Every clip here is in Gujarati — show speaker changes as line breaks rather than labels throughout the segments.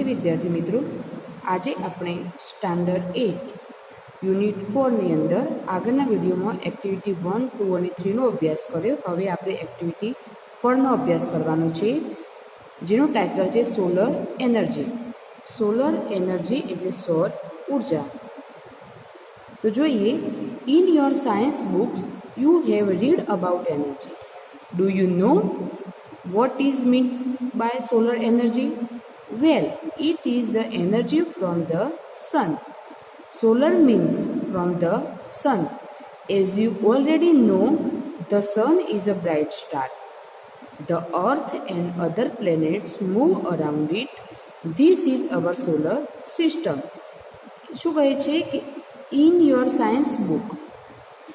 વિદ્યાર્થી મિત્રો, આજે આપણે સ્ટાન્ડર્ડ 8 યુનિટ 4ની અંદર આગળના વિડીયોમાં એક્ટિવિટી 1, 2 અને 3નો અભ્યાસ કર્યો. હવે આપણે એક્ટિવિટી 4નો અભ્યાસ કરવાનો છે, જેનું ટાઇટલ છે સોલર એનર્જી. સોલર એનર્જી એટલે સૌર ઉર્જા. તો જોઈએ, in your science books you have read about energy. Do you no what is meant by solar energy? Well, it is the energy from the sun. Solar means from the sun. As you already know, the sun is a bright star. The earth and other planets move around it. This is our solar system. શું કહે છે કે in your science book,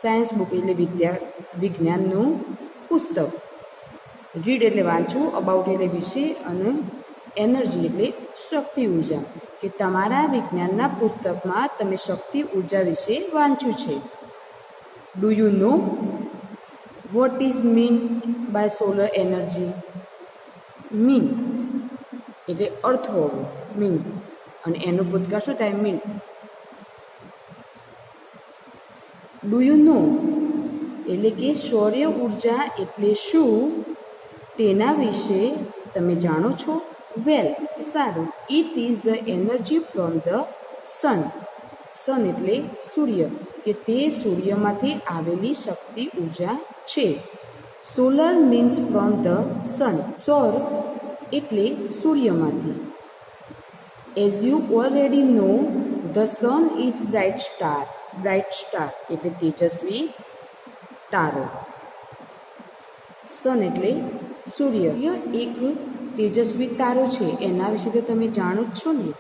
science book એટલે વિજ્ઞાનનું પુસ્તક. રીડ એટલે વાંચવું, અબાઉટ એટલે વિશે, અને એનર્જી એટલે શક્તિ ઉર્જા. કે તમારા વિજ્ઞાનના પુસ્તકમાં તમે શક્તિ ઉર્જા વિશે વાંચ્યું છે. Do you know what is mean by solar energy? Mean એટલે અર્થ હોવો, મીન, અને એનો ભૂતકાળ શું થાય? મીન. ડુ યુ નો એટલે કે સૌર ઉર્જા એટલે શું તેના વિશે તમે જાણો છો? વેલ, સારું. It is the energy from the sun. Sun એટલે સૂર્ય, કે તે સૂર્યમાંથી આવેલી શક્તિ ઉર્જા છે. Solar means from the sun. સૌર એટલે સૂર્યમાંથી. As you already know, the sun is bright star. Bright star એટલે તેજસ્વી તારો. સન એટલે સૂર્ય એક તેજસ્વી તારો છે, એના વિશે તો તમે જાણો જ છો ને.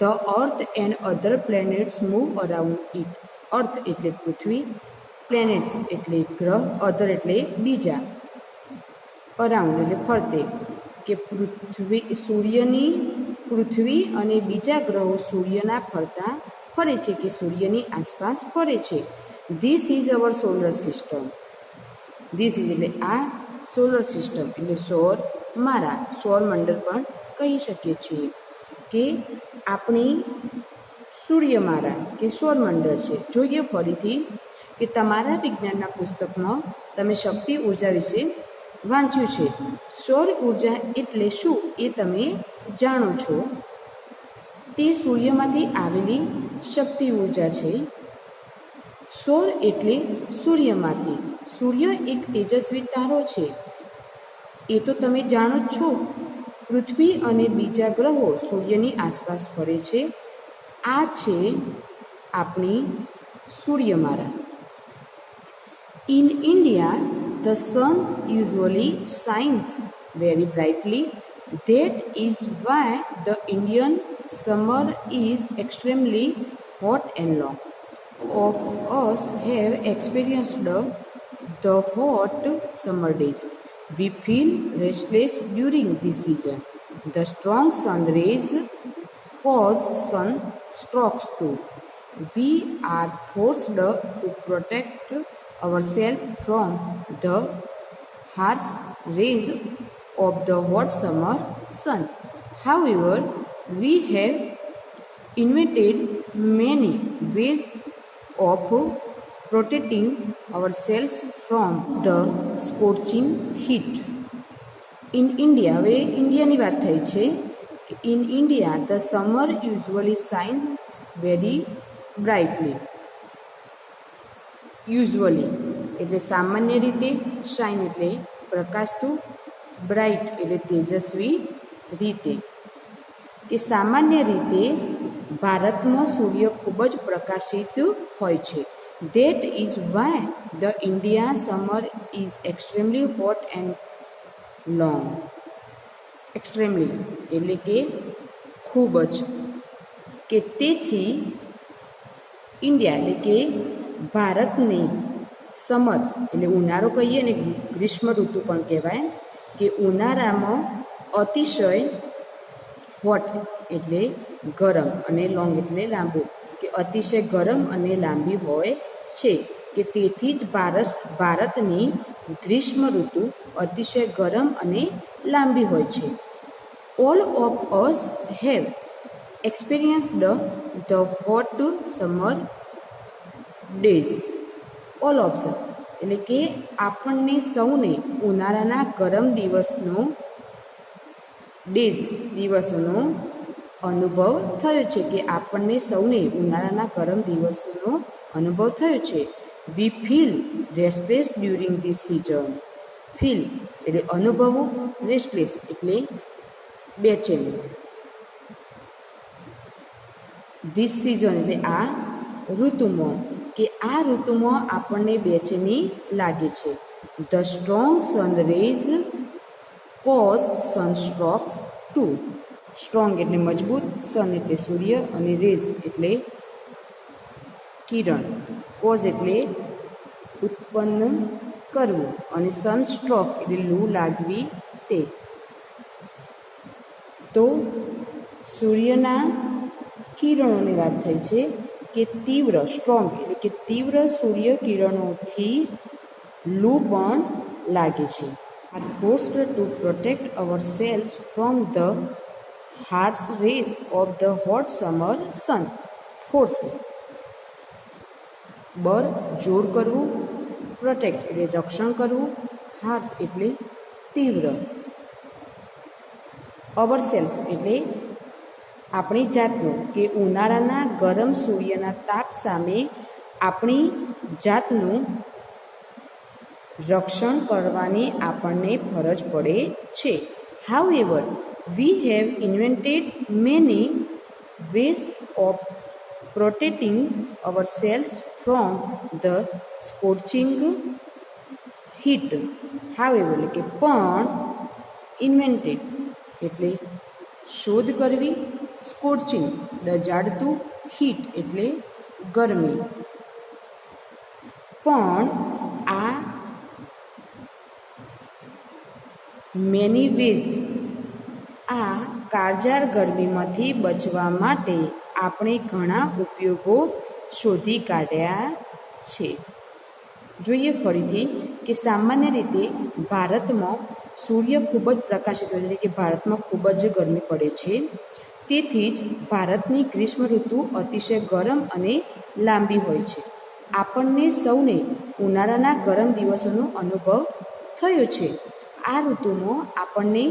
The earth and other planets move around it. Earth એટલે પૃથ્વી, પ્લેનેટ્સ એટલે ગ્રહ, અધર એટલે બીજા, અરાઉન્ડ એટલે ફરતે. કે પૃથ્વી અને બીજા ગ્રહો સૂર્યના ફરતા ફરે છે, કે સૂર્યની આસપાસ ફરે છે. This is our solar system. This is એટલે આ, સોલર સિસ્ટમ એટલે સૌર માળા, સૌરમંડળ પણ કહી શકીએ છીએ. કે આપણી સૂર્યમાળા કે સૌરમંડળ છે. જોઈએ ફરીથી કે તમારા વિજ્ઞાનના પુસ્તકમાં તમે શક્તિ ઉર્જા વિશે વાંચ્યું છે. સૌર ઉર્જા એટલે શું એ તમે જાણો છો. તે સૂર્યમાંથી આવેલી શક્તિ ઉર્જા છે. સૌર એટલે સૂર્યમાંથી. સૂર્ય એક તેજસ્વી તારો છે, એ તો તમે જાણો જ છો. પૃથ્વી અને બીજા ગ્રહો સૂર્યની આસપાસ ફરે છે. આ છે આપણી સૂર્યમાળા. In India the sun usually shines very brightly. That is why the Indian summer is extremely hot and long. All of us have experienced the hot summer days. We feel restless during this season. The strong sun rays cause sunstrokes too. We are forced to protect ourselves from the harsh rays of the hot summer sun. However, we have invented many ways of protecting ourselves from the scorching heat. In India, હવે ઇન્ડિયાની વાત થઈ છે કે in India the summer usually shines very brightly. Usually એટલે સામાન્ય રીતે, શાઇન એટલે પ્રકાશતું, બ્રાઇટ એટલે તેજસ્વી રીતે. કે સામાન્ય રીતે ભારતમાં સૂર્ય ખૂબ જ પ્રકાશિત હોય છે. That is why the India summer is extremely hot and long. Extremely એટલે કે ખૂબ જ. કે તેથી ઇન્ડિયા એટલે કે ભારતને સમર એટલે ઉનાળો કહીએ ને, ગ્રીષ્મ ઋતુ પણ કહેવાય. કે ઉનાળામાં અતિશય હોટ એટલે ગરમ, અને લોંગ એટલે લાંબુ, કે અતિશય ગરમ અને લાંબી હોય છે. કે તેથી જ ભારતની ગ્રીષ્મ ઋતુ અતિશય ગરમ અને લાંબી હોય છે. All of us have experienced the hot summer days. All of us એટલે કે આપણને સૌને ઉનાળાના ગરમ દિવસોનો અનુભવ થયો છે કે આપણને સૌને ઉનાળાના ગરમ દિવસોનો અનુભવ થયો છે. વી feel restless during this season. Feel એટલે અનુભવવું, રેસ્ટલેસ એટલે બેચેન. ધીસ સિઝન એટલે આ ઋતુમાં, કે આ ઋતુમાં આપણને બેચેની લાગે છે. The strong sun rays cause sunstroke too. Strong એટલે મજબૂત, સન એટલે સૂર્ય અને રેઝ એટલે કિરણ, કોઝ એટલે ઉત્પન્ન કરવું અને સનસ્ટ્રોક એટલે લૂ લાગવી તે. તો સૂર્યના કિરણોની વાત થઈ છે કે તીવ્ર, સ્ટ્રોંગ એટલે કે તીવ્ર સૂર્ય કિરણોથી લૂ પણ લાગે છે. Are forced to protect ourselves from the harsh rays of the hot summer sun. Force બળ, જોર કરવું, પ્રોટેક્ટ એટલે રક્ષણ કરવું, હાર્શ એટલે તીવ્ર, અવર સેલ્ફ એટલે આપણી જાતનું, કે ઉનાળાના ગરમ સૂર્યના તાપ સામે આપણી જાતનું રક્ષણ કરવાની આપણને ફરજ પડે છે. However we have invented many ways of protecting ourselves from the scorching heat. However એટલે કે પણ, ઇન્વેન્ટેડ એટલે શોધ કરવી, સ્કોર્ચિંગ દજાડતું, હીટ એટલે ગરમી. પણ આ મેની વેઝ, આ કાળઝાળ ગરમીમાંથી બચવા માટે આપણે ઘણા ઉપયોગો શોધી કાઢ્યા છે. જોઈએ ફરીથી કે સામાન્ય રીતે ભારતમાં સૂર્ય ખૂબ જ પ્રકાશિત હોય છે, એટલે કે ભારતમાં ખૂબ જ ગરમી પડે છે. તેથી જ ભારતની ગ્રીષ્મ ઋતુ અતિશય ગરમ અને લાંબી હોય છે. આપણને સૌને ઉનાળાના ગરમ દિવસોનો અનુભવ થયો છે. આ ઋતુમાં આપણને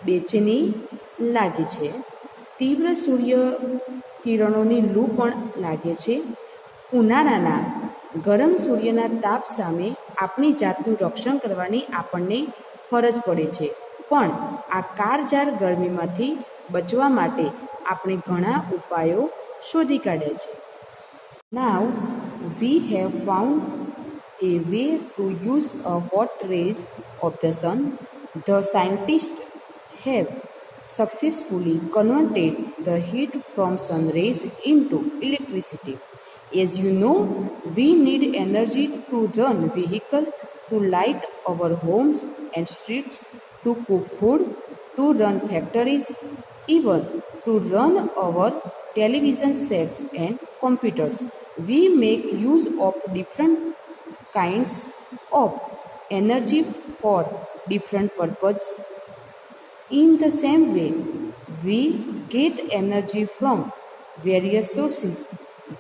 બેચેની લાગે છે, તીવ્ર સૂર્ય કિરણોની લૂ પણ લાગે છે. ઉનાળાના ગરમ સૂર્યના તાપ સામે આપણી જાતનું રક્ષણ કરવાની આપણને ફરજ પડે છે. પણ આ કાળઝાળ ગરમીમાંથી બચવા માટે આપણે ઘણા ઉપાયો શોધી કાઢ્યા છે. Now we have found a way to use a hot rays of the sun. The scientists have successfully converted the heat from sun rays into electricity. As you know, we need energy to run vehicles, to light our homes and streets, to cook food, to run factories, even to run our television sets and computers. We make use of different kinds of energy for different purposes. In the same way, we get energy from various sources.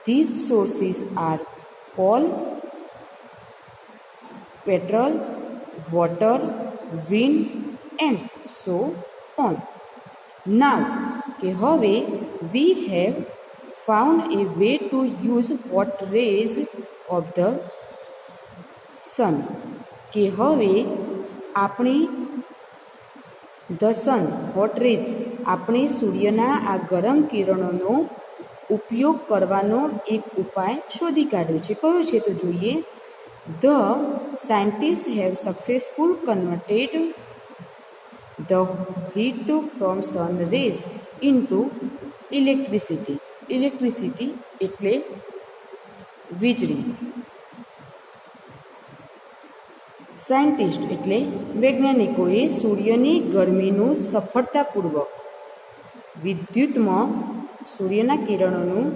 These sources are coal, petrol, water, wind and so on. Now, હવે we have found a way to use hot rays of the sun. કે હવે આપણે ધ સન, હોટ રેઝ, આપણે સૂર્યના આ ગરમ કિરણોનો ઉપયોગ કરવાનો એક ઉપાય શોધી કાઢ્યો છે. કયો છે તો જોઈએ. The scientist have successful converted the heat from sun rays into electricity. Electricity એટલે વીજળી. સાયન્ટિસ્ટ એટલે વૈજ્ઞાનિકોએ સૂર્યની ગરમીનું સફળતાપૂર્વક વિદ્યુતમાં, સૂર્યના કિરણોનું,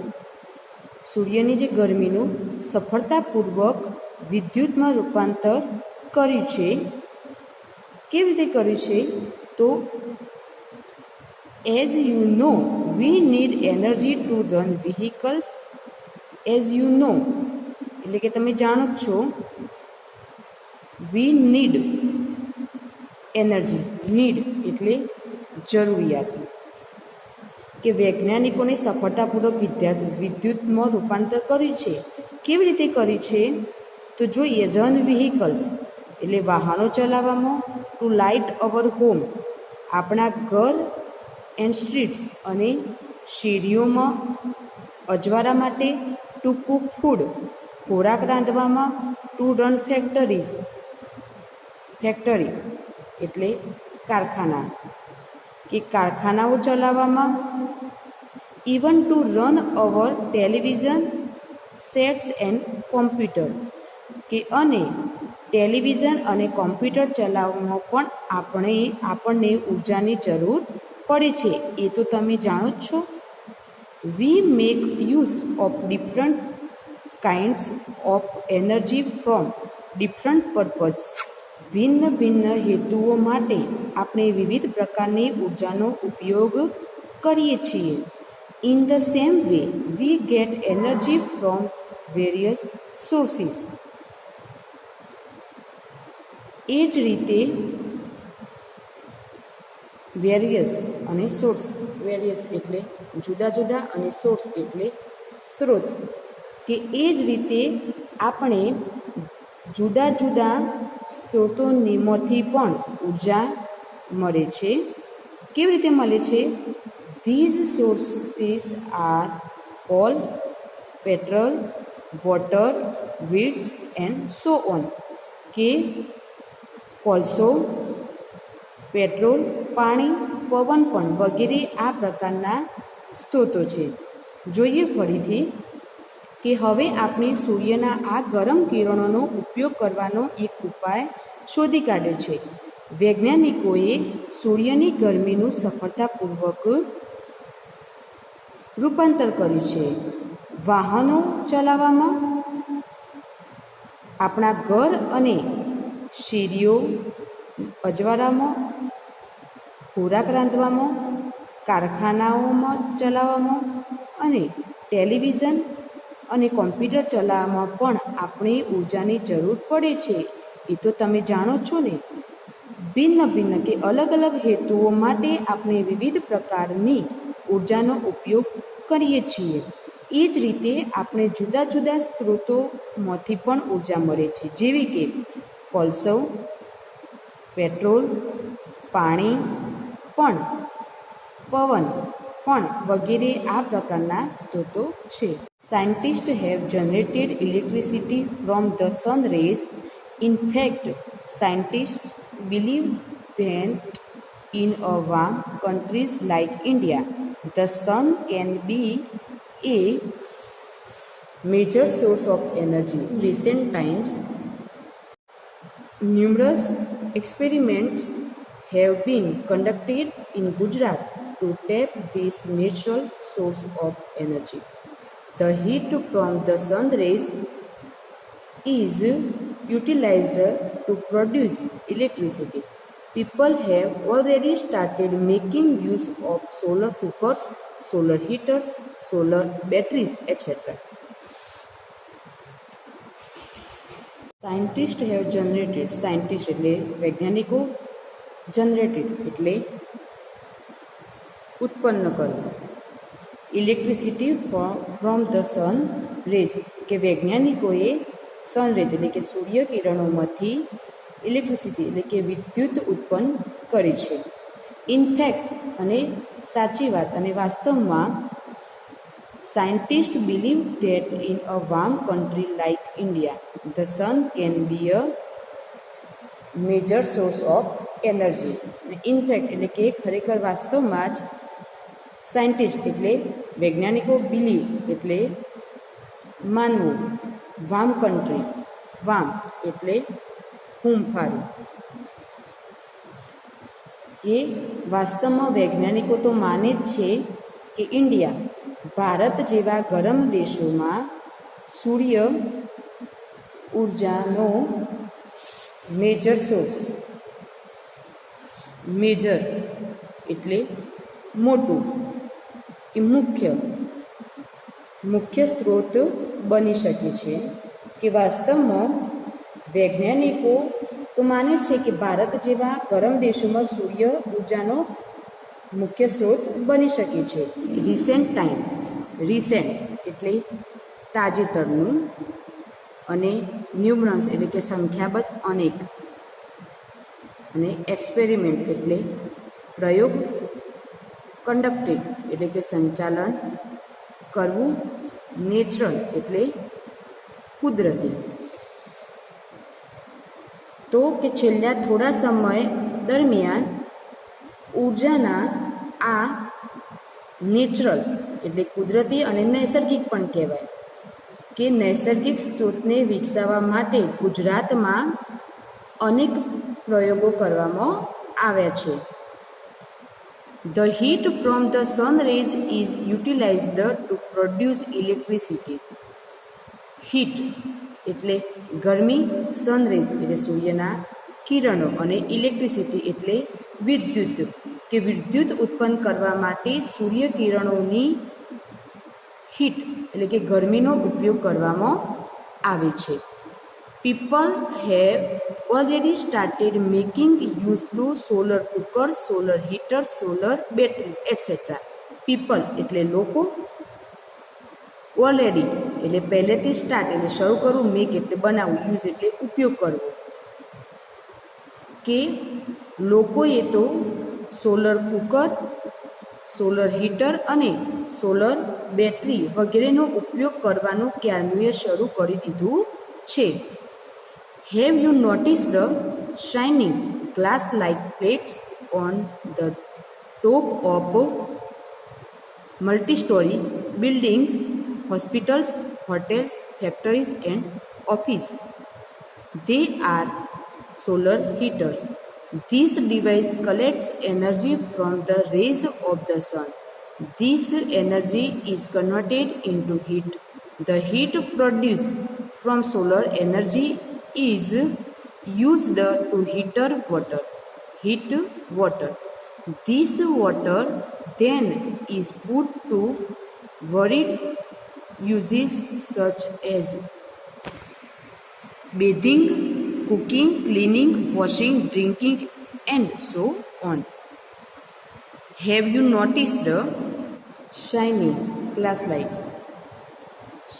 સૂર્યની જે ગરમીનું સફળતાપૂર્વક વિદ્યુતમાં રૂપાંતર કર્યું છે. કેવી રીતે કર્યું છે તો as you know we need energy to run vehicles. As you know એટલે કે તમે જાણો જ છો, વી નીડ એનર્જી, નીડ એટલે જરૂરિયાત, કે વૈજ્ઞાનિકોને સફળતાપૂર્વક વિદ્યુતમાં રૂપાંતર કર્યું છે. કેવી રીતે કર્યું છે તો જોઈએ. રન વ્હીકલ્સ એટલે વાહનો ચલાવવામાં, ટુ લાઇટ અવર હોમ આપણા ઘર એન્ડ સ્ટ્રીટ્સ અને શેરીઓમાં અજવાળા માટે, ટુ કુક ફૂડ ખોરાક રાંધવામાં, ટુ રન ફેક્ટરી એટલે કારખાના કે કારખાનાઓ ચલાવવામાં, even to run our television sets and computer કે અને ટેલિવિઝન અને કોમ્પ્યુટર ચલાવવામાં પણ આપણને ઉર્જાની જરૂર પડે છે. એ તો તમે જાણો જ છો. We make use of different kinds of energy from different purpose. ભિન્ન ભિન્ન હેતુઓ માટે આપણે વિવિધ પ્રકારની ઉર્જાનો ઉપયોગ કરીએ છીએ. In the same way we get energy from various sources. એ જ રીતે વેરિયસ અને સોર્સ, વેરિયસ એટલે જુદા જુદા અને સોર્સ એટલે સ્ત્રોત, કે એ જ રીતે આપણે જુદા જુદા સ્ત્રોતોમાંથી પણ ઉર્જા મળે છે. કેવી રીતે મળે છે? These sources are coal, petrol, water, weeds and so on. કે કોલસો, પેટ્રોલ, પાણી, પવન પણ વગેરે આ પ્રકારના સ્ત્રોતો છે. જોઈએ ફરીથી કે હવે આપણે સૂર્યના આ ગરમ કિરણોનો ઉપયોગ કરવાનો એક ઉપાય શોધી કાઢ્યો છે. વૈજ્ઞાનિકોએ સૂર્યની ગરમીનું સફળતાપૂર્વક રૂપાંતર કર્યું છે. વાહનો ચલાવવામાં, આપણા ઘર અને શેરીઓ અજવાળામાં, ખોરાક રાંધવામાં, કારખાનાઓમાં ચલાવવામાં અને ટેલિવિઝન અને કોમ્પ્યુટર ચલાવવામાં પણ આપણે ઉર્જાની જરૂર પડે છે. એ તો તમે જાણો છો ને. ભિન્ન ભિન્ન કે અલગ અલગ હેતુઓ માટે આપણે વિવિધ પ્રકારની ઉર્જાનો ઉપયોગ કરીએ છીએ. એ જ રીતે આપણે જુદા જુદા સ્ત્રોતોમાંથી પણ ઉર્જા મળે છે, જેવી કે કોલસો, પેટ્રોલ, પાણી પણ, પવન પણ વગેરે આ પ્રકારના સ્ત્રોતો છે. Scientist have generated electricity from the sun rays. In fact scientist believe that in a warm countries like India, the sun can be a major source of energy. In recent times, numerous experiments have been conducted in Gujarat to tap this natural source of energy. The heat from the sun rays is utilized to produce electricity. People have already started making use of solar cookers, solar heaters, solar batteries, etc. Scientist have generated, scientist એટલે વૈજ્ઞાનિકો, જનરેટેડ એટલે ઉત્પન્ન કરવું, electricity from the sun rays કે વૈજ્ઞાનિકોએ સનરેઝ એટલે કે સૂર્યકિરણોમાંથી ઇલેક્ટ્રિસિટી એટલે કે વિદ્યુત ઉત્પન્ન કરી છે. ઇનફેક્ટ અને સાચી વાત અને વાસ્તવમાં scientist believe that in a warm country like India the sun can be a major source of energy. In fact એટલે કે ખરેખર વાસ્તવમાં જ સાયન્ટિસ્ટ એટલે વૈજ્ઞાનિકો, બિલીવ એટલે માનવું, વાર્મ કન્ટ્રી, વાર્મ એટલે હૂંફાળું, કે વાસ્તવમાં વૈજ્ઞાનિકો તો માને જ છે કે ઇન્ડિયા, ભારત જેવા ગરમ દેશોમાં સૂર્ય ઉર્જાનો મેજર સોર્સ, મેજર એટલે મોટું કે મુખ્ય સ્ત્રોત બની શકે છે કે વાસ્તવમાં વૈજ્ઞાનિકો તો માને છે કે ભારત જેવા ગરમ દેશોમાં સૂર્ય ઉર્જાનો મુખ્ય સ્ત્રોત બની શકે છે. રિસેન્ટ એટલે તાજેતરનું અને ન્યુમરન્સ એટલે કે સંખ્યાબંધ અનેક અને એક્સપેરિમેન્ટ એટલે પ્રયોગ કંડક્ટેડ એટલે કે સંચાલન કરવું નેચરલ એટલે કુદરતી. તો કે છેલ્લા થોડા સમય દરમિયાન ઉર્જાના આ નેચરલ એટલે કુદરતી અને નૈસર્ગિક પણ કહેવાય કે નૈસર્ગિક સ્ત્રોતને વિકસાવવા માટે ગુજરાતમાં અનેક પ્રયોગો કરવામાં આવ્યા છે. The heat from the sun rays is utilized to produce electricity. Heat એટલે ગરમી, સનરેઝ એટલે સૂર્યના કિરણો અને ઇલેક્ટ્રિસિટી એટલે વિદ્યુત ઉત્પન્ન કરવા માટે સૂર્ય કિરણોની હીટ એટલે કે ગરમીનો ઉપયોગ કરવામાં આવે છે. People have already started making use to solar cookers, solar heaters, solar batteries, etc. People એટલે લોકો, ઓલરેડી એટલે પહેલેથી સ્ટાર્ટ એટલે શરૂ કરવું, મેક એટલે બનાવવું, યુઝ એટલે ઉપયોગ કરવો કે લોકોએ તો સોલર કુકર, સોલર હીટર અને સોલર બેટરી વગેરેનો ઉપયોગ કરવાનું ક્યારનું શરૂ કરી દીધું છે. Have you noticed the shining glass-like plates on the top of multi-story buildings, hospitals, hotels, factories and offices? They are solar heaters. This device collects energy from the rays of the sun. This energy is converted into heat. The heat produced from solar energy is used to heat water. This water then is put to varied uses such as bathing, cooking, cleaning, washing, drinking and so on. Have you noticed the shining glass-like?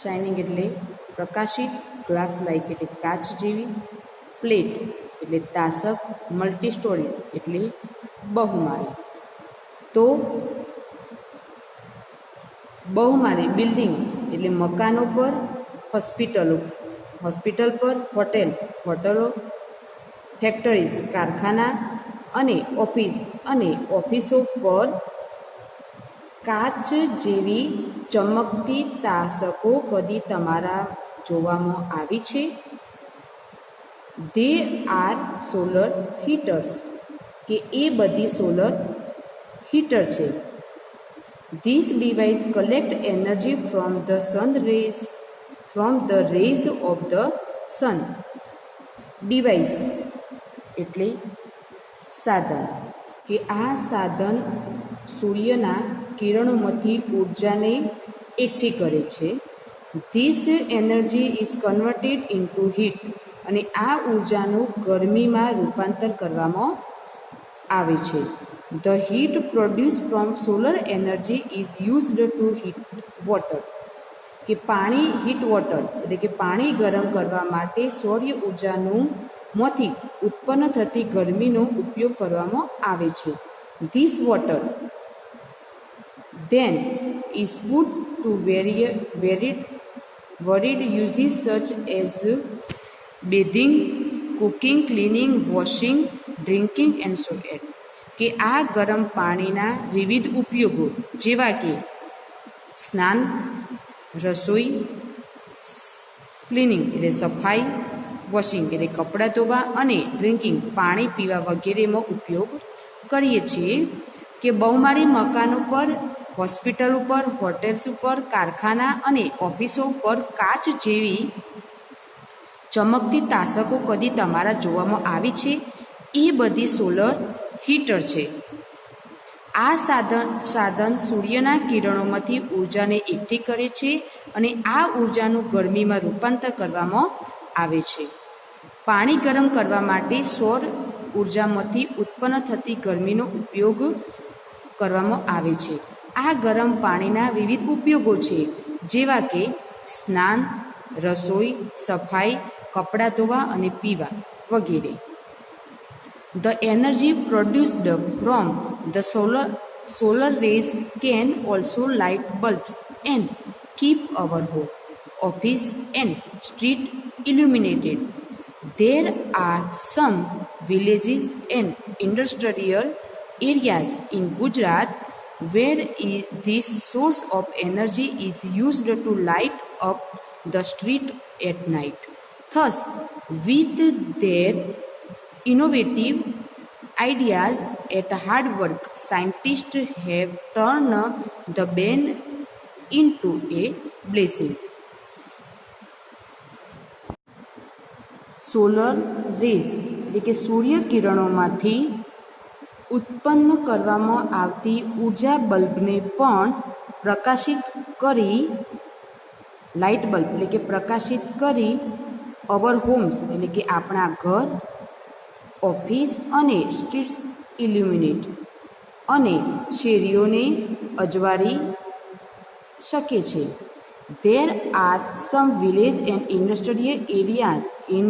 Shining એટલે પ્રકાશિત, ગ્લાસ લાઇક એટલે કાચ જેવી, પ્લેટ એટલે તાસક, મલ્ટી સ્ટોરી એટલે બહુમાળી. તો બહુમાળી બિલ્ડિંગ એટલે મકાનો પર, હોસ્પિટલ પર, હોટલો, ફેક્ટરીઝ કારખાના અને ઓફિસો પર કાચ જેવી ચમકતી તાસકો કદી તમારા જોવામાં આવી છે? They are solar heaters કે એ બધી સોલર હીટર છે. This device collect energy from the rays of the sun. Device એટલે સાધન કે આ સાધન સૂર્યના કિરણોમાંથી ઉર્જાને એકઠી કરે છે. This energy is converted into heat અને આ ઉર્જાનું ગરમીમાં રૂપાંતર કરવામાં આવે છે. The heat produced from solar energy is used to heat water કે હીટ વોટર એટલે કે પાણી ગરમ કરવા માટે સૌર ઉર્જાનું માંથી ઉત્પન્ન થતી ગરમીનો ઉપયોગ કરવામાં આવે છે. This water then is put to varied uses such as bathing, cooking, cleaning, washing, drinking and so on. કે આ ગરમ પાણીના વિવિધ ઉપયોગો જેવા કે સ્નાન, રસોઈ, ક્લિનિંગ એટલે સફાઈ, વોશિંગ એટલે કપડાં ધોવા અને ડ્રિંકિંગ પાણી પીવા વગેરેમાં ઉપયોગ કરીએ છીએ. કે બહુમાળી મકાનો પર, હોસ્પિટલ ઉપર, હોટેલ્સ ઉપર, કારખાના અને ઓફિસો ઉપર કાચ જેવી ચમકતી તાસકો કદી તમારા જોવામાં આવી છે? એ બધી સોલર હીટર છે. આ સાધન સૂર્યના કિરણોમાંથી ઉર્જાને એકઠી કરે છે અને આ ઉર્જાનું ગરમીમાં રૂપાંતર કરવામાં આવે છે. પાણી ગરમ કરવા માટે સૌર ઉર્જામાંથી ઉત્પન્ન થતી ગરમીનો ઉપયોગ કરવામાં આવે છે. આ ગરમ પાણીના વિવિધ ઉપયોગો છે, જેવા કે સ્નાન, રસોઈ, સફાઈ, કપડાં ધોવા અને પીવા વગેરે. The energy produced from the solar rays can also light bulbs and keep our home, office and street illuminated. There are some villages and industrial areas in Gujarat where this source of energy is used to light up the street at night. Thus, with their innovative ideas at hard work, scientists have turned the bane into a blessing. Solar rays એટલે કે સૂર્ય કિરણોમાંથી ઉત્પન્ન કરવામાં આવતી ઉર્જા બલ્બને પણ પ્રકાશિત કરી, લાઇટ બલ્બ એટલે કે પ્રકાશિત કરી અવર હોમ્સ એટલે કે આપણા ઘર, ઓફિસ અને સ્ટ્રીટ્સ ઇલ્યુમિનેટ અને શેરીઓને અજવાળી શકે છે. There are some village and industrial areas in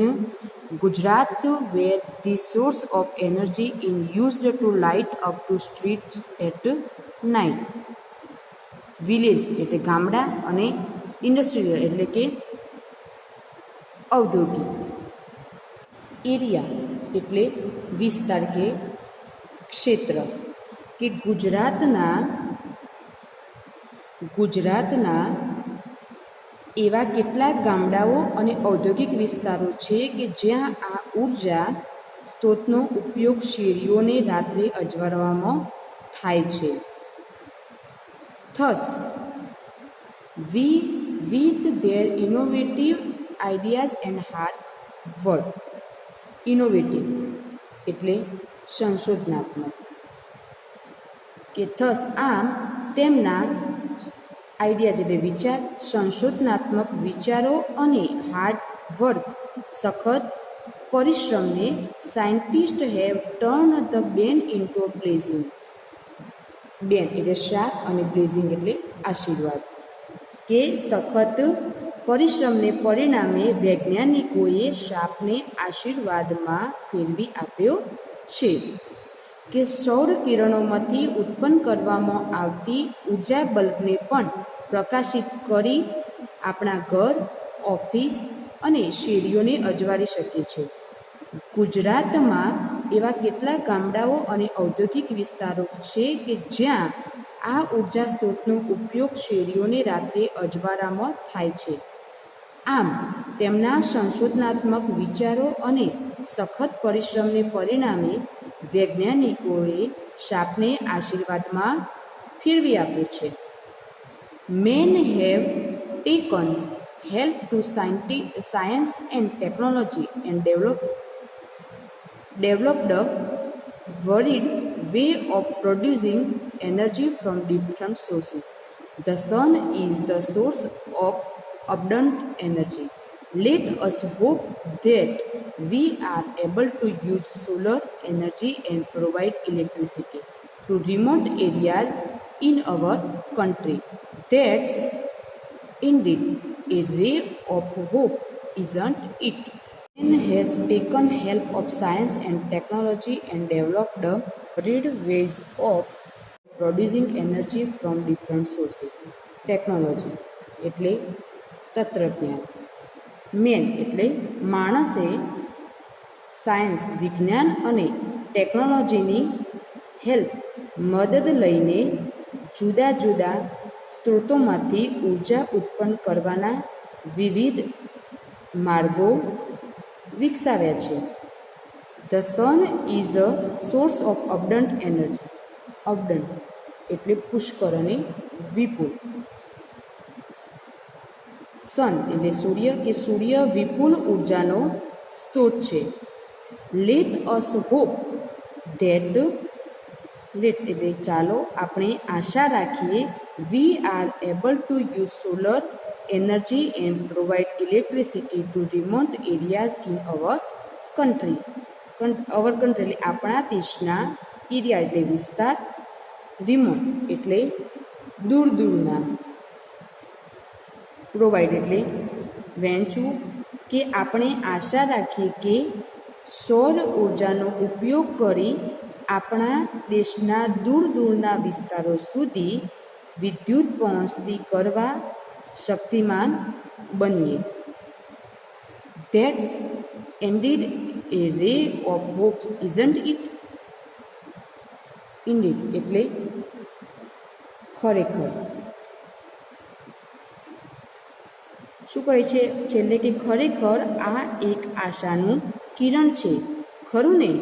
Gujarat where the source of energy is used to light up to streets at night. Village એટલે ગામડા અને ઇન્ડસ્ટ્રીયલ એટલે કે ઔદ્યોગિક. એરિયા એટલે વિસ્તાર કે ક્ષેત્ર, કે ગુજરાતના એવા કેટલાક ગામડાઓ અને ઔદ્યોગિક વિસ્તારો છે કે જ્યાં આ ઉર્જા સ્ત્રોતનો ઉપયોગ શેરીઓને રાત્રે અજવાળવામાં થાય છે. Thus, with their innovative ideas and hard work, innovative એટલે સંશોધનાત્મક, કે થસ આમ તેમના આઈડિયાઝ એટલે વિચાર, સંશોધનાત્મક વિચારો અને હાર્ડ વર્ક સખત પરિશ્રમને સાયન્ટિસ્ટ હેવ ટર્ન ધ બેન ઇન્ટુ અ બ્લેઝિંગ. બેન એટલે શાપ અને બ્લેઝિંગ એટલે આશીર્વાદ, કે સખત પરિશ્રમને પરિણામે વૈજ્ઞાનિકોએ શાપને આશીર્વાદમાં ફેરવી આપ્યો છે. કે સૌર કિરણોમાંથી ઉત્પન્ન કરવામાં આવતી ઉર્જા બલ્બને પણ પ્રકાશિત કરી આપણા ઘર, ઓફિસ અને શેરીઓને અજવાળી શકે છે. ગુજરાતમાં એવા કેટલાક ગામડાઓ અને ઔદ્યોગિક વિસ્તારો છે કે જ્યાં આ ઉર્જા સ્ત્રોતનો ઉપયોગ શેરીઓને રાત્રે અજવાળામાં થાય છે. આમ તેમના સંશોધનાત્મક વિચારો અને સખત પરિશ્રમને પરિણામે વૈજ્ઞાનિકોએ શાપને આશીર્વાદમાં ફેરવી આપ્યો છે. Men have taken help to science and technology and developed a varied way of producing energy from different sources. The sun is the source of abundant energy. Let us hope that we are able to use solar energy and provide electricity to remote areas in our country. That's indeed a ray of hope, isn't it? Man has taken help of science and technology and developed a varied ways of producing energy from different sources. Technology એટલે તંત્રજ્ઞાન, મેન એટલે માણસે સાયન્સ, વિજ્ઞાન અને ટેકનોલોજીની હેલ્પ, મદદ લઈને જુદા જુદા સ્ત્રોતોમાંથી ઉર્જા ઉત્પન્ન કરવાના વિવિધ માર્ગો વિકસાવ્યા છે. The sun is a source of abundant energy. Abundant એટલે પુષ્કળ અને વિપુલ. સન એટલે સૂર્ય, કે સૂર્ય વિપુલ ઉર્જાનો સ્ત્રોત છે. Let us hope that let's એટલે ચાલો આપણે આશા રાખીએ we are able to use solar energy and provide electricity to remote areas in our country. Our country એટલે આપણા દેશના એરિયા એટલે વિસ્તાર, રિમોટ એટલે દૂર દૂરના, પ્રોવાઈડ એટલે વહેંચવું, કે આપણે આશા રાખીએ કે સૌર ઉર્જાનો ઉપયોગ કરી આપણા દેશના દૂર દૂરના વિસ્તારો સુધી વિદ્યુત પહોંચતી કરવા શક્તિમાન બનીએ. That's indeed a ray of hope, isn't it? Indeed એટલે ખરેખર. શું કહે છે છેલ્લે કે ખરેખર આ એક આશાનું કિરણ છે, ખરું ને?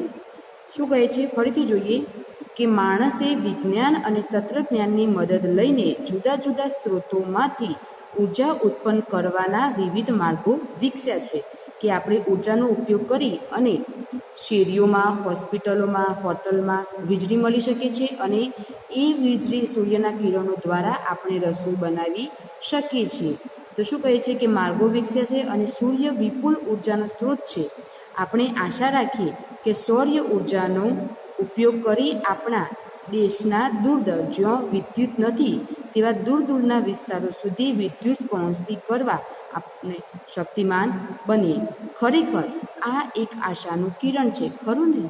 શું કહે છે ફરીથી જોઈએ કે માણસે વિજ્ઞાન અને તત્વજ્ઞાનની મદદ લઈને જુદા જુદા સ્ત્રોતોમાંથી ઉર્જા ઉત્પન્ન કરવાના વિવિધ માર્ગો વિકસ્યા છે, કે આપણે ઉર્જાનો ઉપયોગ કરી અને શેરીઓમાં, હોસ્પિટલોમાં, હોટલમાં વીજળી મળી શકે છે અને એ વીજળી સૂર્યના કિરણો દ્વારા આપણે રસોઈ બનાવી શકીએ છીએ. તો શું કહે છે કે માર્ગો વિકસ્યા છે અને સૂર્ય વિપુલ ઉર્જાનો સ્ત્રોત છે. આપણે આશા રાખીએ કે સૌર ઉર્જાનો ઉપયોગ કરી આપણા દેશના જ્યાં વિદ્યુત નથી તેવા દૂર દૂરના વિસ્તારો સુધી વિદ્યુત પહોંચતી કરવા આપણે શક્તિમાન બનીએ. ખરેખર આ એક આશાનું કિરણ છે, ખરું ને?